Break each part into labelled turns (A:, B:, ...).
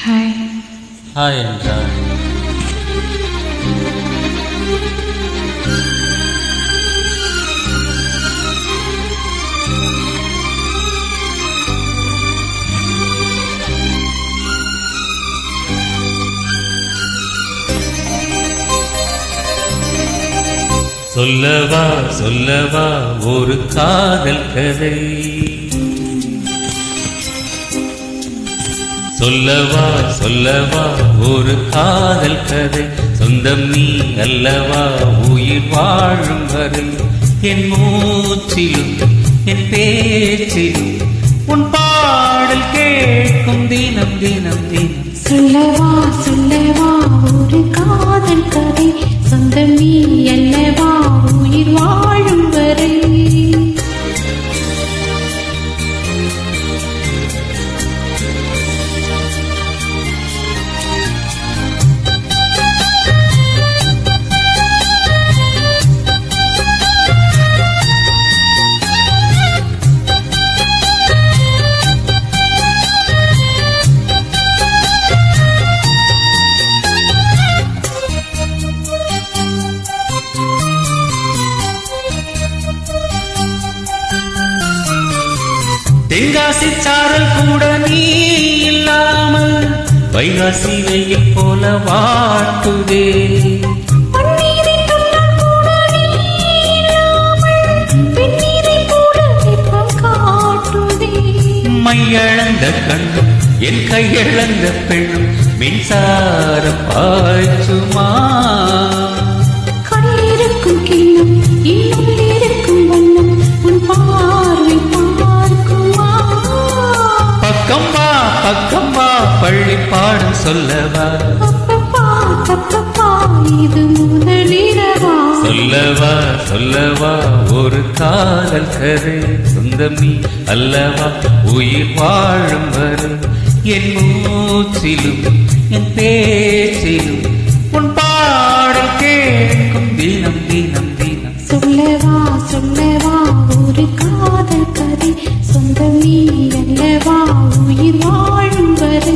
A: Hi.
B: Hi என்றார். சொல்லவா சொல்லவா ஒரு காதல் கதை, சொல்லவா சொல்லவா ஒரு காதல் கதை, சொந்தம் நீ அல்லவா உயிர் வாழும் வரை, என் மூச்சிலும் என் பேச்சிலும் உன் பாடல் கேட்கும் தினம் தினம் தினம்.
A: சொல்லவா சொல்லவா ஒரு காதல் கதை, சொந்தம் நீ அல்லவா உயிர் வாழும் வரை.
B: தென்காசி சாரல் கூட நீ இல்லாமல் வைகாசி வெயில் போல வாட்டுதே, மையழந்த கண்ணும் என் கையழந்த பெண்ணும் மின்சாரம் பாய்ச்சுமா,
A: கண்ணிருக்கும் கிண்ணம் இன்னும் இருக்கும் வண்ணம் உன் பார்வை பார்க்குமா.
B: பக்கம் வா பக்கம் வா பள்ளி பாடம் சொல்லவா,
A: அப்பப்பா தப்பப்பா இது முதலிரவா.
B: சொல்லவா சொல்லவா ஒரு காதல் கதை, சொந்தம் நீ அல்லவா உயிர் வாழும் வரை, என் மூச்சிலும் என் பேச்சிலும் உன் பாடல் கேட்கும் தினம் தினம் தினம்.
A: சொல்லவா சொல்லவா ஒரு காதல் கதை, சொந்தம் நீ அல்லவா உயிர் வாழும் வரை.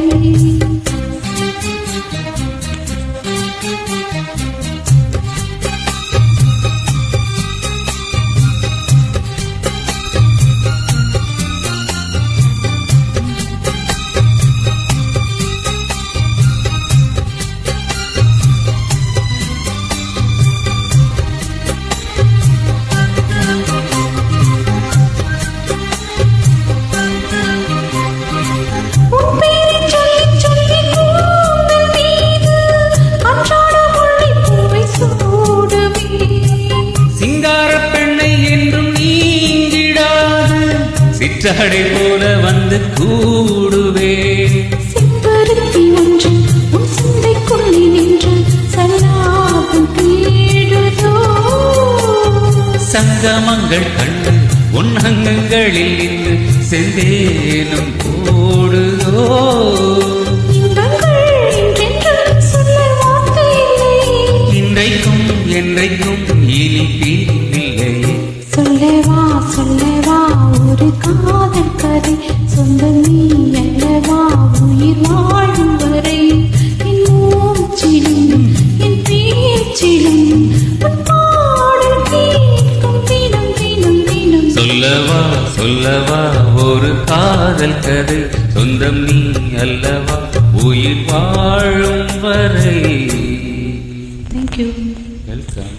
B: சிற்றடை போல வந்து கூடுவே,
A: செம்பருத்தி ஒன்று உன் சிந்தைக்குள்ளே நின்று சல்லாபம் தேடுதோ,
B: சங்கமங்கள் கண்டு உன் அங்கங்களில் நின்று செந்தேனும் போடுதோ, இன்றைக்கும் என்றைக்கும் இனிப்பில்லையே.
A: சொல்லவா சொல்லவா ஒரு காதல் கதை, சொந்தம் நீ அல்லவா உயிர் வாழும் வரை, என் மூச்சிலும் என் பேச்சிலும் உன் பாடல் கேட்கும் தினம் தினம் தினம்.
B: சொல்லவா சொல்லவா ஒரு காதல் கதை, சொந்தம் நீ அல்லவா உயிர் வாழும் வரை.
A: Thank you.
B: வெல்கம்.